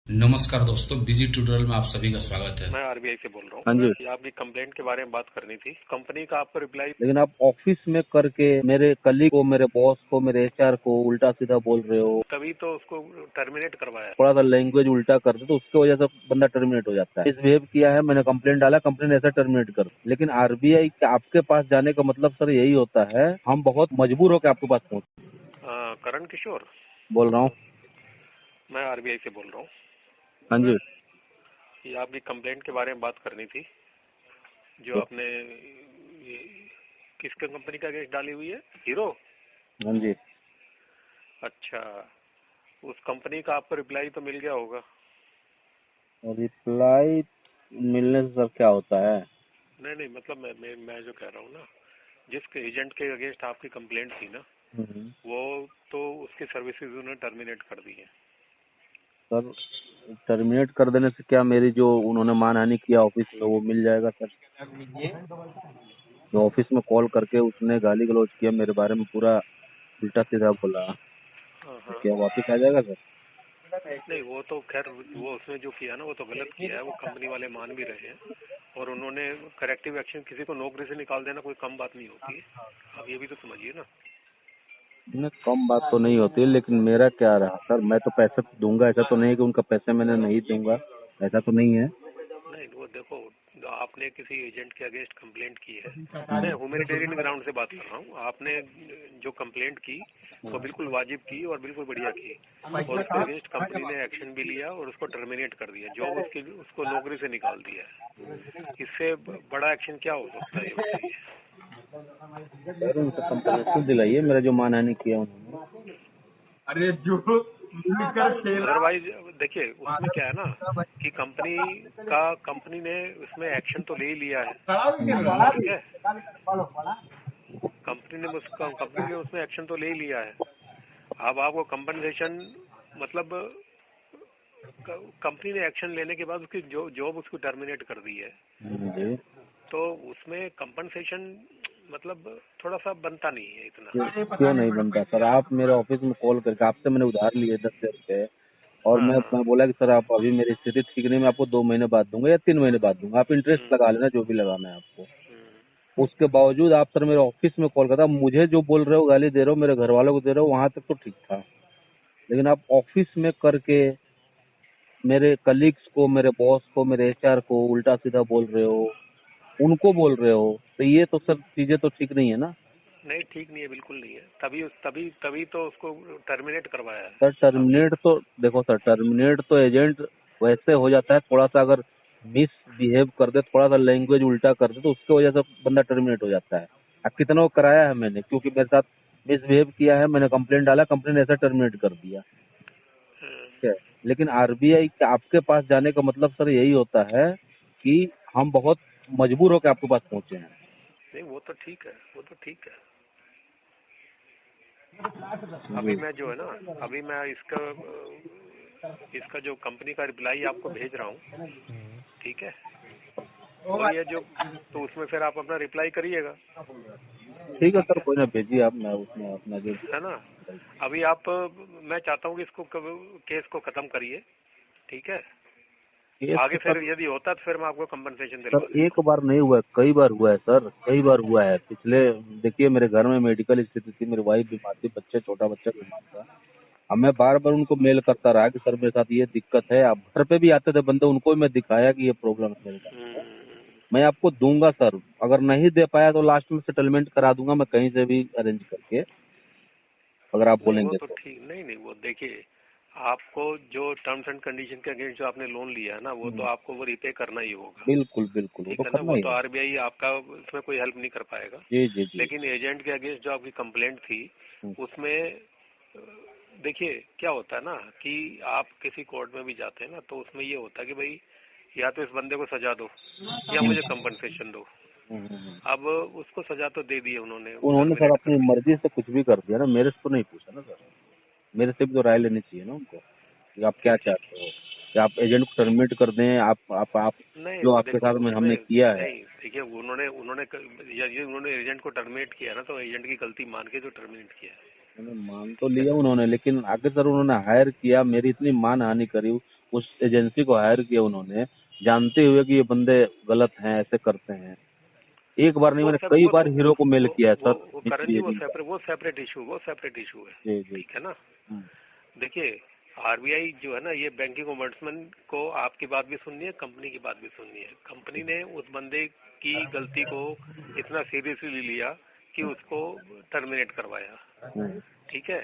नमस्कार दोस्तों, busy tutorial में आप सभी का स्वागत है। मैं आरबीआई से बोल रहा हाँ हूँ जी। कि आपकी कंप्लेंट के बारे में बात करनी थी। कंपनी का आपको रिप्लाई, लेकिन आप ऑफिस में करके मेरे कलीग को, मेरे बॉस को, मेरे एचआर को उल्टा सीधा बोल रहे हो। तभी तो उसको टर्मिनेट करवाया। थोड़ा सा लैंग्वेज उल्टा करते तो उसकी वजह से बंदा टर्मिनेट हो जाता है। मिसबिहेव किया है, मैंने कंप्लेंट डाला, कंप्लेंट ऐसा टर्मिनेट कर। लेकिन आरबीआई के आपके पास जाने का मतलब सर यही होता है, हम बहुत मजबूर होकर आपके पास पहुंचे। करण किशोर बोल रहा हूँ। मैं आरबीआई से बोल रहा हूँ हाँ जी। कि आपकी कंप्लेंट के बारे में बात करनी थी। जो तो, आपने ये किसके कंपनी का केस डाली हुई है? हीरो। हाँ जी। अच्छा, उस कंपनी का आपको रिप्लाई तो मिल गया होगा। रिप्लाई मिलने से सर क्या होता है? नहीं नहीं, मतलब मैं जो कह रहा हूँ ना, जिस एजेंट के अगेंस्ट आपकी कंप्लेंट थी ना, वो तो उसकी सर्विसेज उन्होंने टर्मिनेट कर दी है। सर टर्मिनेट कर देने से क्या मेरी जो उन्होंने मानहानि किया ऑफिस में वो मिल जाएगा सर? जो ऑफिस में कॉल करके उसने गाली गलौज किया मेरे बारे में, पूरा उल्टा सीधा बोला, हाँ तो हाँ। क्या वापस आ जाएगा सर? नहीं, वो तो खैर वो उसने जो किया ना वो तो गलत किया है, वो कंपनी वाले मान भी रहे हैं। और उन्होंने करेक्टिव एक्शन, किसी को नौकरी से निकाल देना कोई कम बात नहीं होती है। आप ये भी तो समझिए ना। नहीं, कम बात तो नहीं होती, लेकिन मेरा क्या रहा सर, मैं तो पैसे दूंगा, ऐसा तो नहीं है कि उनका पैसे मैंने नहीं दूंगा, ऐसा तो नहीं है। नहीं, वो देखो, आपने किसी एजेंट के अगेंस्ट कंप्लेंट की है। मैं ह्यूमैनिटेरियन ग्राउंड से बात कर रहा हूँ। आपने जो कंप्लेंट की वो बिल्कुल वाजिब की और बिल्कुल बढ़िया की। और उसके अगेंस्ट कंपनी ने एक्शन भी लिया और उसको टर्मिनेट कर दिया, जॉब उसकी उसको नौकरी से निकाल दिया है। इससे बड़ा एक्शन क्या हो सकता है, ये बताइए। सर उनसे कंपनी दिलाइए, मेरा जो मानहानि किया उन्होंने। अरे जो मिलकर खेला। अदरवाइज देखिए, उसमें क्या है ना कि कंपनी ने उसमें एक्शन तो ले ही लिया है। ठीक है, कंपनी ने उसमें एक्शन तो ले ही लिया है। अब आपको कंपनसेशन, मतलब कंपनी ने एक्शन लेने के बाद उसकी जॉब उसको टर्मिनेट कर दी है, जी। तो उसमें कंपनसेशन मतलब थोड़ा सा बनता नहीं है इतना। क्यों नहीं बनता सर? आप मेरे ऑफिस में कॉल करके, आपसे मैंने उधार लिए 10,000 रुपए, और हाँ हाँ। मैं बोला कि सर आप अभी मेरी स्थिति ठीक नहीं, मैं आपको 2 महीने बाद दूंगा या 3 महीने बाद दूंगा, आप इंटरेस्ट हम्म, लगा लेना जो भी लगाना है आपको। हम्म। उसके बावजूद आप सर मेरे ऑफिस में कॉल करता, मुझे जो बोल रहे हो, गाली दे रहे हो, मेरे घर वालों को दे रहे हो, वहां तक तो ठीक था। लेकिन आप ऑफिस में करके मेरे कलीग्स को, मेरे बॉस को, मेरे एचआर को उल्टा सीधा बोल रहे हो, उनको बोल रहे हो, तो ये तो सर चीजें तो ठीक नहीं है ना। नहीं, ठीक नहीं है, बिल्कुल नहीं है। तभी तभी तभी तो उसको टर्मिनेट करवाया है। सर अब ये टर्मिनेट तो देखो सर, टर्मिनेट तो एजेंट वैसे हो जाता है, थोड़ा सा अगर मिसबिहेव कर दे, थोड़ा सा लैंग्वेज उल्टा कर दे, तो उसकी वजह से बंदा टर्मिनेट हो जाता है। अब कितना वो कराया है मैंने, क्योंकि मेरे साथ मिसबिहेव किया है, मैंने कंप्लेंट डाला, कंप्लेंट ऐसा टर्मिनेट कर दिया। ठीक है। लेकिन आरबीआई के आपके पास जाने का मतलब सर यही होता है कि हम बहुत मजबूर होकर आपके पास पहुंचे हैं। नहीं, वो तो ठीक है, वो तो ठीक है। अभी जी। मैं जो है ना, अभी मैं इसका जो कंपनी का रिप्लाई आपको भेज रहा हूँ। ठीक है, वही है जो, तो उसमें फिर आप अपना रिप्लाई करिएगा। ठीक है ठीक सर, है कोई ना भेजिए आप, मैं उसमें अपना जो है ना। अभी आप, मैं चाहता हूँ कि इसको केस को खत्म करिए। ठीक है, केस आगे तो फिर सर, यदि होता तो फिर मैं आपको कंपनसेशन सर दिलवा देता एक हूँ। बार नहीं हुआ है, कई बार हुआ है सर, कई बार हुआ है। पिछले देखिए, मेरे घर में मेडिकल स्थिति थी, मेरी वाइफ बीमार थी, छोटा बच्चा बीमार था। अब मैं बार बार उनको मेल करता रहा कि सर मेरे साथ ये दिक्कत है। अब घर पे भी आते थे बंदे, उनको भी मैं दिखाया कि ये प्रॉब्लम है मेरे साथ। मैं आपको दूंगा सर, अगर नहीं दे पाया तो लास्ट में सेटलमेंट करा दूंगा मैं कहीं से भी अरेंज करके, अगर आप नहीं, वो बोलेंगे तो तो। ठीक, नहीं नहीं, वो देखिए, आपको जो टर्म्स एंड कंडीशन के अगेंस्ट जो आपने लोन लिया है ना, वो तो आपको वो रिपे करना ही होगा। बिल्कुल बिल्कुल, वो तो ठीक है ना, करना वो ही तो है। आरबीआई आपका उसमें कोई हेल्प नहीं कर पाएगा। जी जी जी। लेकिन एजेंट के अगेंस्ट जो आपकी कंप्लेंट थी, हम्म, उसमें देखिए क्या होता है ना कि आप किसी कोर्ट में भी जाते हैं ना, तो उसमें ये होता है कि भाई या तो इस बंदे को सजा दो या मुझे कंपनसेशन दो। अब उसको सजा तो दे दी है उन्होंने, उन्होंने सर टर्मिनेट कर अपनी दिया। मर्जी से कुछ भी कर दिया ना, मेरे से तो नहीं पूछा ना सर। मेरे से भी तो राय लेनी चाहिए ना उनको, कि आप क्या ठीक ठीक। चाहते हो, कि आप एजेंट को टर्मिनेट कर दें, आप नहीं, जो वो आपके देखो साथ में उसमें, हमने किया है। नहीं देखिए, उन्होंने उन्होंने ये उन्होंने एजेंट को टर्मिनेट किया ना, तो एजेंट की गलती मान के जो टर्मिनेट किया है। उन्होंने मान तो ठीक है लिया ना। उन्होंने, लेकिन आगे सर उन्होंने हायर किया, मेरी इतनी मान हानि करी, उस एजेंसी को हायर किया उन्होंने, जानते हुए कि ये बंदे गलत हैं, ऐसे करते हैं। एक बार नहीं, मैंने कई बार हीरो को मेल किया है सर। वो करण जी, वो सेपरेट इशू है। जी जी। ठीक है ना। हम्म, देखिए, आरबीआई जो है ना, ये बैंकिंग ओम्बड्समैन को आपकी बात भी सुननी है, कंपनी की बात भी सुननी है। कंपनी ने उस बंदे की गलती को इतना सीरियसली लिया कि उसको टर्मिनेट करवाया। हम्म। ठीक है।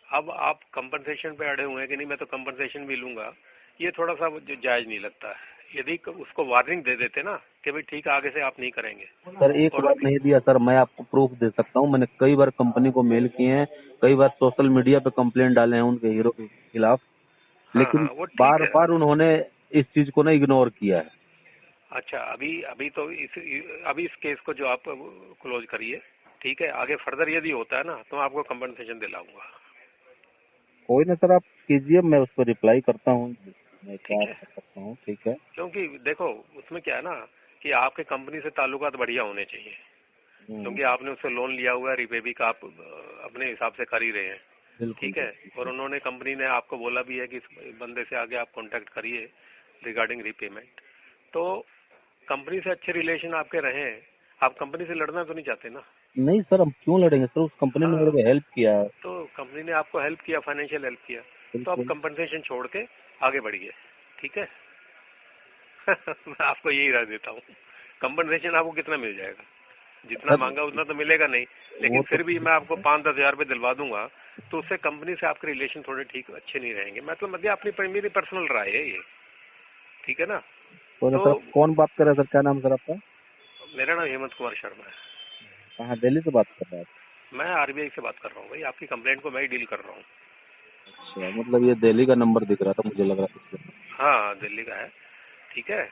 अब आप कंपनसेशन पे अड़े हुए हैं कि नहीं, मैं तो कंपनसेशन भी लूंगा, ये थोड़ा सा जायज नहीं लगता है। यदि उसको वार्निंग दे देते ना कि भाई ठीक है, आगे से आप नहीं करेंगे। सर एक और बार नहीं दिया सर, मैं आपको प्रूफ दे सकता हूँ। मैंने कई बार कंपनी को मेल किए हैं, कई बार सोशल मीडिया पे कंप्लेंट डाले हैं उनके हीरो के खिलाफ, हाँ लेकिन हाँ, वो ठीक बार है। बार उन्होंने इस चीज को ना इग्नोर किया है। अच्छा, अभी इस केस को जो आप क्लोज करिए। ठीक है, आगे फर्दर यदि होता है ना तो मैं आपको कंपनसेशन दिलाऊंगा। कोई ना सर, आप कीजिए, मैं उस पर रिप्लाई करता हूँ, मैं क्या ठीक है, कर सकता हूँ। ठीक है। क्योंकि देखो उसमें क्या है ना कि आपके कंपनी से ताल्लुकात बढ़िया होने चाहिए, क्योंकि आपने उससे लोन लिया हुआ है, रिपे भी का आप अपने हिसाब से कर ही रहे हैं। बिल्कुल ठीक है, और उन्होंने, कंपनी ने आपको बोला भी है कि इस बंदे से आगे आप कांटेक्ट करिए रिगार्डिंग रीपेमेंट। तो कंपनी से अच्छे रिलेशन आपके रहे, आप कंपनी से लड़ना तो नहीं चाहते ना। नहीं सर, हम क्यों लड़ेंगे सर, उस कंपनी ने मेरे हाँ, को हेल्प किया है। तो कंपनी ने आपको हेल्प किया, फाइनेंशियल हेल्प किया, तो आप बिल्कुल। कंपनसेशन छोड़ के आगे बढ़िए। ठीक है। मैं आपको यही राय देता हूँ। कंपनसेशन आपको कितना मिल जाएगा, जितना सर मांगा उतना तो मिलेगा नहीं, लेकिन वो फिर तो भी मैं आपको 5-10 हजार रुपये दिलवा दूंगा, तो उससे कंपनी से आपके रिलेशन थोड़े ठीक अच्छे नहीं रहेंगे। मतलब अपनी मेरी पर्सनल राय है ये। ठीक है ना। कोई ना तो सर, कौन बात कर रहा है सर, क्या नाम है सर आपका? मेरा नाम हेमंत कुमार शर्मा है। कहाँ, दिल्ली से बात कर रहे हैं मैं आरबीआई से बात कर रहा हूँ भाई, आपकी कंप्लेंट को मैं ही डील कर रहा हूँ। आप? अच्छा, मतलब ये दिल्ली का नंबर दिख रहा था, मुझे लग रहा था इसलिए। हाँ, दिल्ली का है। ठीक है।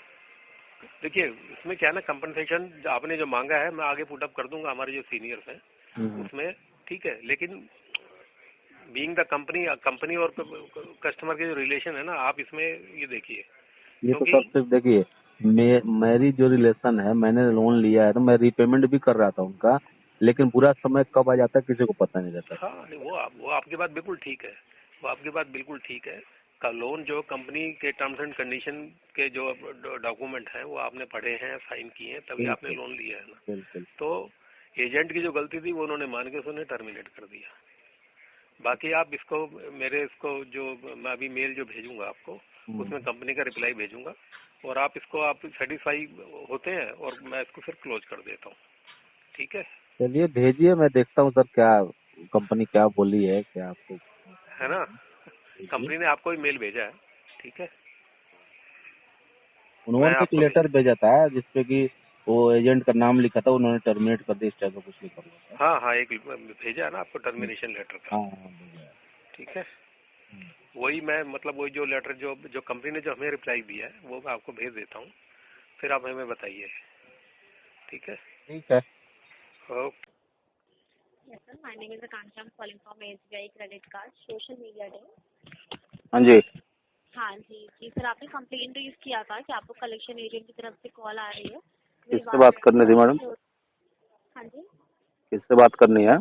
देखिए, इसमें क्या है ना, कंपनसेशन आपने जो मांगा है मैं आगे पुटअप कर दूंगा, हमारे जो सीनियर्स हैं उसमें। ठीक है, लेकिन बीइंग द कंपनी और कस्टमर के जो रिलेशन है ना, आप इसमें ये देखिए, ये तो क्योंकि सर सिर्फ देखिए, मेरी जो रिलेशन है, मैंने लोन लिया है तो मैं रीपेमेंट भी कर रहा था उनका, लेकिन बुरा समय कब आ जाता है किसी को पता नहीं रहता। हाँ नहीं, वो आपकी बात बिल्कुल ठीक है। वो आपकी बात बिल्कुल ठीक है। का लोन जो कंपनी के टर्म्स एंड कंडीशन के जो डॉक्यूमेंट हैं वो आपने पढ़े हैं, साइन किए हैं, तभी आपने बिल्कुल लोन लिया है ना। बिल्कुल। तो एजेंट की जो गलती थी वो उन्होंने मान के उन्हें टर्मिनेट कर दिया। बाकी आप इसको, जो मैं अभी मेल जो भेजूंगा आपको, उसमें कंपनी का रिप्लाई भेजूंगा, और आप सेटिस्फाई होते हैं और मैं इसको फिर क्लोज कर देता हूँ। ठीक है। चलिए भेजिए, मैं देखता हूँ सर क्या कंपनी क्या बोली है, क्या आपको है ना। भेजिए। कंपनी ने आपको ही मेल भेजा है। ठीक है। मैं उन्होंने एक आपको लेटर भेजा था जिसपे कि वो एजेंट का नाम लिखा था, उन्होंने टर्मिनेट कर दिया, इस टाइप का कुछ लिखा हुआ था। हाँ हाँ, एक भेजा है ना आपको टर्मिनेशन लेटर का। हाँ हाँ भेजा है। ठीक है। वही मैं, मतलब वही जो लेटर जो कंपनी ने जो हमें रिप्लाई दिया है वो मैं आपको भेज देता हूँ, फिर आप हमें बताइए। ठीक है। ठीक है। Okay. Yes, sir. My name is Akanksha. I'm calling from SBI Credit Card Social Media Day. हाँ जी। हाँ जी जी सर, आपने कंप्लेन रेज किया था कि आपको कलेक्शन एजेंट की तरफ से कॉल आ रही है। मेरी किससे बात करनी थी मैडम? हाँ जी, किससे बात करनी है?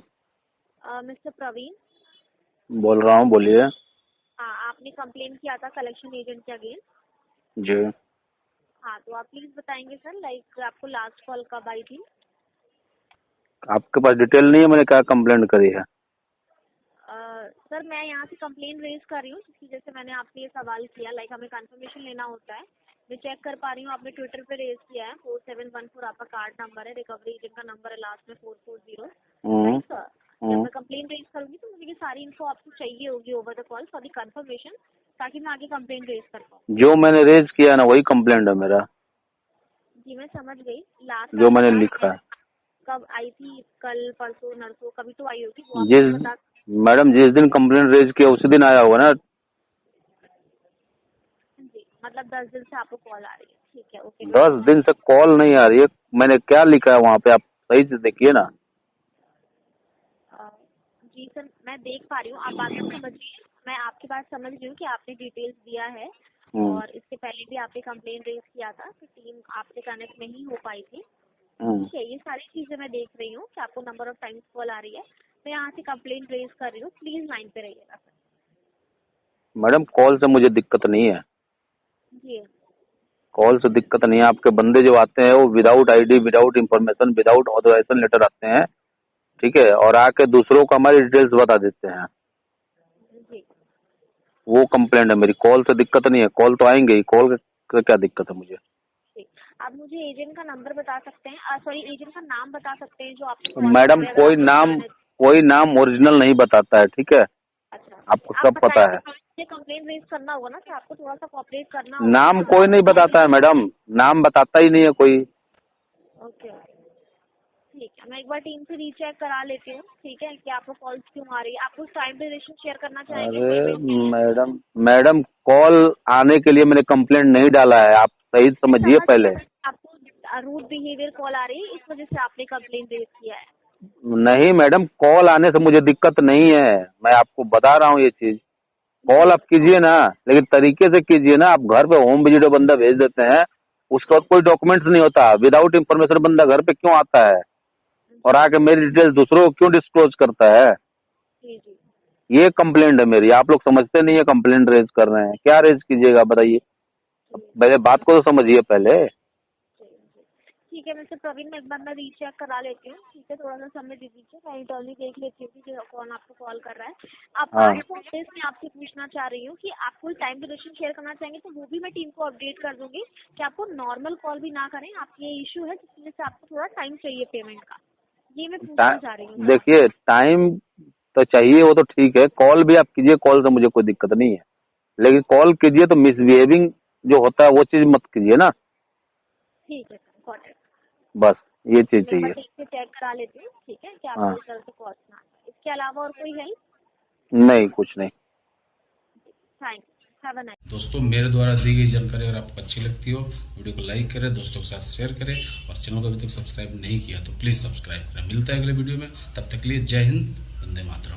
मिस्टर प्रवीण। बोल रहा हूँ, बोलिए। हाँ, आपने कंप्लेन किया था कलेक्शन एजेंट के अगेंस्ट। जी। हाँ, तो आप प्लीज बताएंगे सर, लाइक आपको लास्ट कॉल कब आई थी? आपके पास डिटेल नहीं है मैंने क्या कंप्लेंट करी है? सर मैं यहाँ से कंप्लेन रेज कर रही हूँ, क्योंकि जैसे मैंने आपसे ये सवाल किया, लाइक हमें कंफर्मेशन लेना होता है। मैं चेक कर पा रही हूँ, आपने ट्विटर पे रेज किया है, 4714 आपका कार्ड नंबर है, रिकवरी एजेंट का नंबर है लास्ट में 440। Right sir. जब मैं कंप्लेन रेज करूंगी तो मुझे ये सारी इन्फो आपको चाहिए होगी over the call for the confirmation, ताकि मैं आगे कंप्लेन रेज कर पाऊँ। जो मैंने रेज किया ना वही कंप्लेंट है मेरा, जी मैं समझ गई। लास्ट जो मैंने लिखा है। कब आई थी? कल, परसों, नरसों, कभी तो आई होगी, वो आप जिस मुझे बता। मैडम जिस दिन कंप्लेंट रेज किया उसी दिन आया होगा ना। जी, मतलब 10 दिन से आपको कॉल आ रही है। ठीक है, ओके। 10 दिन से कॉल नहीं आ रही है, मैंने क्या लिखा है वहाँ पे आप सही से देखिए ना। जी सर, मैं देख पा रही हूँ, आप बात को समझिए। मैं आपकी बात समझ रही हूँ कि आपने डिटेल्स दिया है, और इससे पहले भी आपने कंप्लेन रेज किया था कि टीम आपसे कनेक्ट नहीं हो पाई थी। ठीक है, ये सारी चीजें मैं देख रही हूँ कि आपको नंबर ऑफ टाइम्स कॉल आ रही है। मैं यहाँ से कंप्लेन रेज कर रही हूँ, प्लीज लाइन पे रहिएगा सर। मैडम कॉल से मुझे दिक्कत नहीं है, जी कॉल से दिक्कत नहीं है। आपके बंदे जो आते हैं वो without ID, without information, without authorization letter आते हैं, ठीक है, और आके दूसरों को हमारी डिटेल्स बता देते हैं। जी वो कंप्लेंट है मेरी। कॉल से दिक्कत नहीं है, कॉल तो आएंगे ही, कॉल का क्या दिक्कत है मुझे। ठीक। आप मुझे एजेंट का नंबर बता सकते हैं, सॉरी एजेंट का नाम बता सकते हैं जो आपको call मैडम करे अगर कोई नाम ओरिजिनल नहीं बताता है, ठीक है, अच्छा आपको सब पता है। मुझे कंप्लेंट रेज करना होगा ना, तो आपको थोड़ा सा कोऑपरेट करना होगा। नाम कोई नहीं बताता है मैडम, नाम बताता ही नहीं है कोई। ओके ठीक है, मैं एक बार टीम से रीचेक करा लेती हूँ, ठीक है, कि आपको कॉल्स क्यों आ रही है। आपको टाइम ड्यूरेशन शेयर करना चाहेंगे अरे payment की? मैडम कॉल आने के लिए मैंने कंप्लेंट नहीं डाला है, आप सही समझिए पहले। आपको रूड बिहेवियर कॉल आ रही है, इस वजह से आपने कंप्लेंट रेज किया है। नहीं मैडम, कॉल आने से मुझे दिक्कत नहीं है, मैं आपको बता रहा हूँ ये चीज। कॉल आप कीजिए ना, लेकिन तरीके से कीजिए ना। आप घर पे होम विजिटर बंदा भेज देते हैं, उसका कोई डॉक्यूमेंट्स नहीं होता, विदाउट इंफॉर्मेशन बंदा घर पे क्यों आता है और आके मेरी डिटेल्स दूसरों को क्यों डिस्क्लोज करता है। जी जी ये कंप्लेंट है मेरी। आप लोग समझते नहीं है, कंप्लेंट रेज कर रहे हैं, क्या रेज कीजिएगा बताइए। पहले बात को तो समझिए पहले। ठीक है मिस्टर प्रवीण, मैं एक बार मैं रीचेक करा लेती हूँ, ठीक है, थोड़ा सा समय दे दीजिए, मैं इंटरनली देख लेती हूँ कि कौन आपको कॉल कर रहा है। आप हाँ। पासपोर्ट केस में आपसे पूछना चाह रही हूँ कि आप कोई टाइम ड्यूरेशन शेयर करना चाहेंगे तो वो भी मैं टीम को अपडेट कर दूंगी कि आपको नॉर्मल कॉल भी ना करें। आप ये इशू है जिसमें से आपको थोड़ा टाइम चाहिए पेमेंट का, ये मैं पूछना चाह रही हूँ। देखिए टाइम तो चाहिए, वो तो ठीक है, कॉल भी आप कीजिए, कॉल से मुझे कोई दिक्कत नहीं है, लेकिन कॉल कीजिए तो मिसबिहेविंग जो होता है वो चीज मत कीजिए ना, ठीक है सर, गॉट इट। बस ये चीज मैं चाहिए। ठीक से चेक करा लेती हूँ, ठीक है, कि हाँ। आपको इस तरह से कॉल ना आए। इसके अलावा और कोई हेल्प? नहीं, कुछ नहीं। Thank you, have a nice. दोस्तों मेरे द्वारा दी गई जानकारी अगर आपको अच्छी लगती हो, वीडियो को लाइक करें, दोस्तों के साथ शेयर करें, और चैनल को अभी तक सब्सक्राइब नहीं किया तो प्लीज सब्सक्राइब करें। मिलता है अगले वीडियो में, तब तक के लिए जय हिंद, वंदे मातरम।